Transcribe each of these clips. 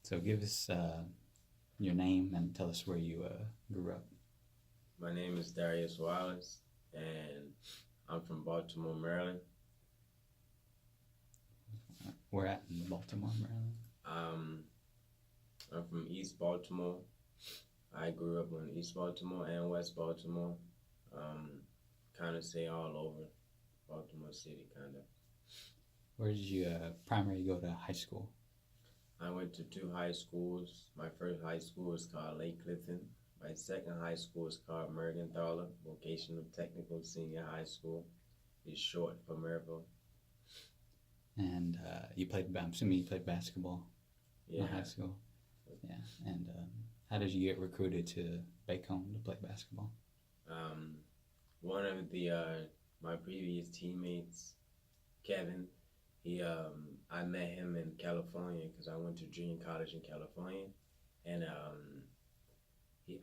So give us your name and tell us where you grew up. My name is Darius Wallace, and I'm from Baltimore, Maryland. We're at in Baltimore, Maryland. Um, I'm from East Baltimore. I grew up in East Baltimore and West Baltimore. Um, kind of say all over Baltimore City, kind of. Where did you primarily go to high school? I went to two high schools. My first high school was called Lake Clifton. My second high school is called Mergenthaler Vocational Technical Senior High School. It's short for Maryville. And you played, I'm assuming you played basketball Yeah. in high school. Yeah. And how did you get recruited to Bacone to play basketball? Um, One of the my previous teammates, Kevin, he I met him in California because I went to junior college in California, and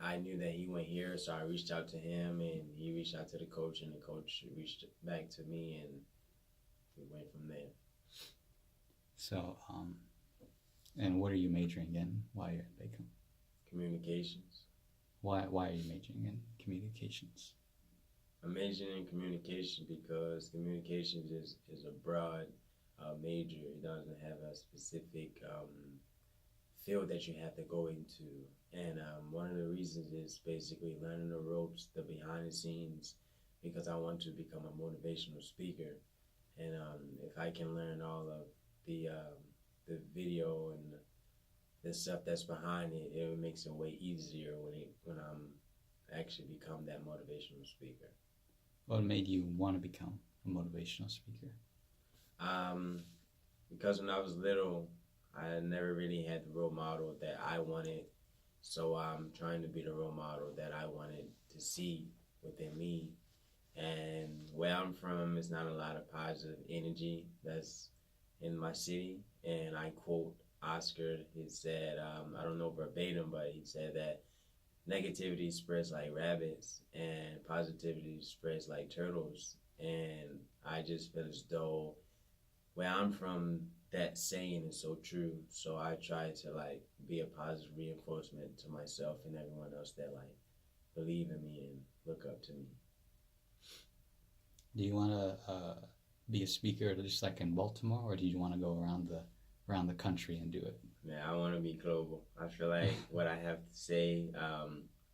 I knew that he went here, so I reached out to him, and he reached out to the coach, and the coach reached back to me, and we went from there. So, and what are you majoring in while you're at Bacone? Communications. Why are you majoring in communications? I'm majoring in communication because communications is a broad major. It doesn't have a specific field that you have to go into. And one of the reasons is basically learning the ropes, the behind the scenes, because I want to become a motivational speaker. And if I can learn all of the video and the stuff that's behind it, it makes it way easier when I'm actually become that motivational speaker. What made you want to become a motivational speaker? Um, because when I was little, I never really had the role model that I wanted. So I'm trying to be the role model that I wanted to see within me. And where I'm from is not a lot of positive energy that's in my city. And I quote Oscar, he said, I don't know verbatim, but he said that negativity spreads like rabbits and positivity spreads like turtles. And I just feel as though where I'm from, that saying is so true. So I try to like be a positive reinforcement to myself and everyone else that like believe in me and look up to me. Do you want to be a speaker just like in Baltimore, or do you want to go around the country and do it? Man, I want to be global. I feel like what I have to say,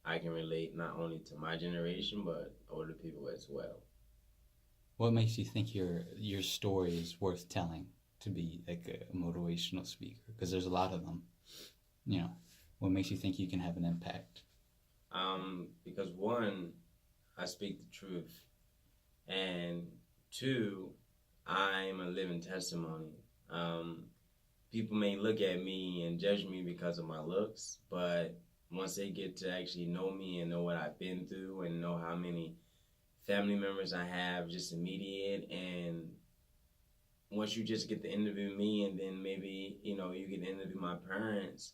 I can relate not only to my generation but older people as well. What makes you think your story is worth telling to be like a motivational speaker? Because there's a lot of them. You know, what makes you think you can have an impact? Because one, I speak the truth, and two, I'm a living testimony. Um, People may look at me and judge me because of my looks, but once they get to actually know me and know what I've been through and know how many family members I have just immediate, and once you just get to interview me and then maybe you get to interview my parents,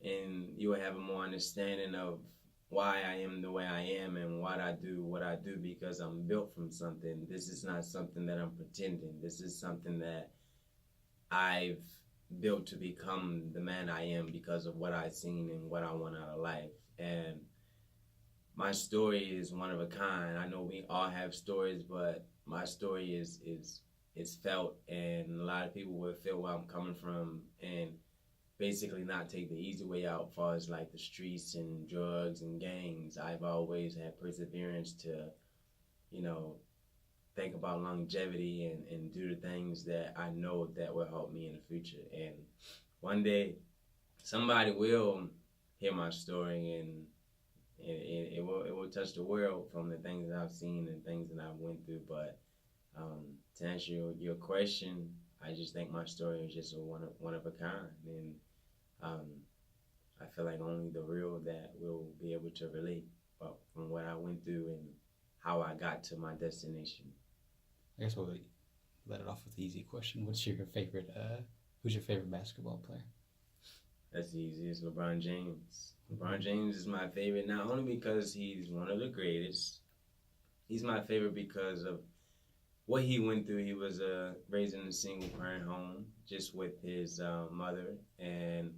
and you will have a more understanding of why I am the way I am and what I do because I'm built from something. This is not something that I'm pretending. This is something that I've built to become the man I am because of what I've seen and what I want out of life. And my story is one of a kind. I know we all have stories, but my story is felt, and a lot of people will feel where I'm coming from and basically not take the easy way out as far as like the streets and drugs and gangs. I've always had perseverance to, you know, think about longevity and do the things that I know that will help me in the future. And one day, somebody will hear my story, and it will touch the world from the things that I've seen and things that I've went through. But to answer your question, I just think my story is just one of a kind, and um, I feel like only the real that will be able to relate from what I went through and how I got to my destination. I guess we'll let it off with the easy question. What's your favorite? Who's your favorite basketball player? That's easy. It's LeBron James. LeBron James is my favorite not only because he's one of the greatest. He's my favorite because of what he went through. He was raised in a single parent home just with his mother, and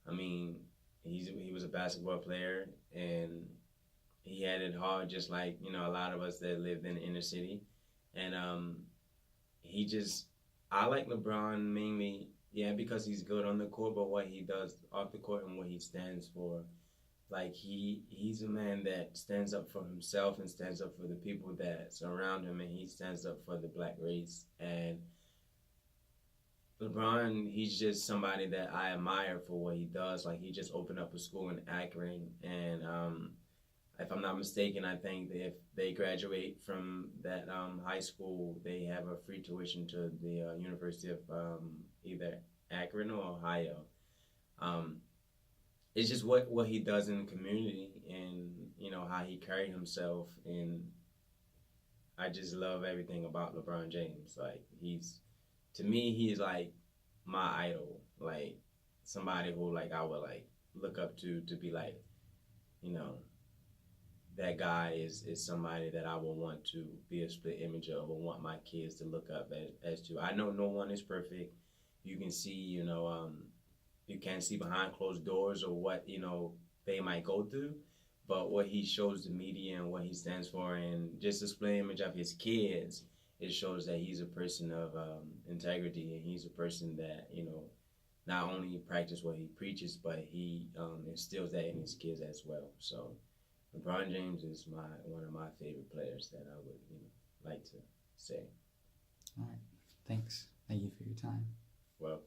I mean, he was a basketball player, and he had it hard, just like a lot of us that lived in the inner city. And he just, I like LeBron mainly, yeah, because he's good on the court, but what he does off the court and what he stands for. Like he's a man that stands up for himself and stands up for the people that surround him, and he stands up for the black race. And LeBron, he's just somebody that I admire for what he does. Like he just opened up a school in Akron, and if I'm not mistaken, I think that if they graduate from that high school, they have a free tuition to the University of either Akron or Ohio. Um, it's just what he does in the community, and how he carried himself, and I just love everything about LeBron James. Like to me, he's like my idol, like somebody who like I would like look up to be like, you know, that guy is somebody that I would want to be a split image of, or want my kids to look up as to. I know no one is perfect. You can see, you can't see behind closed doors or what they might go through, but what he shows the media and what he stands for, and just a split image of his kids, it shows that he's a person of integrity, and he's a person that not only practice what he preaches, but he instills that in his kids as well. So LeBron James is one of my favorite players that I would like to say. All right. Thanks. Thank you for your time. Well,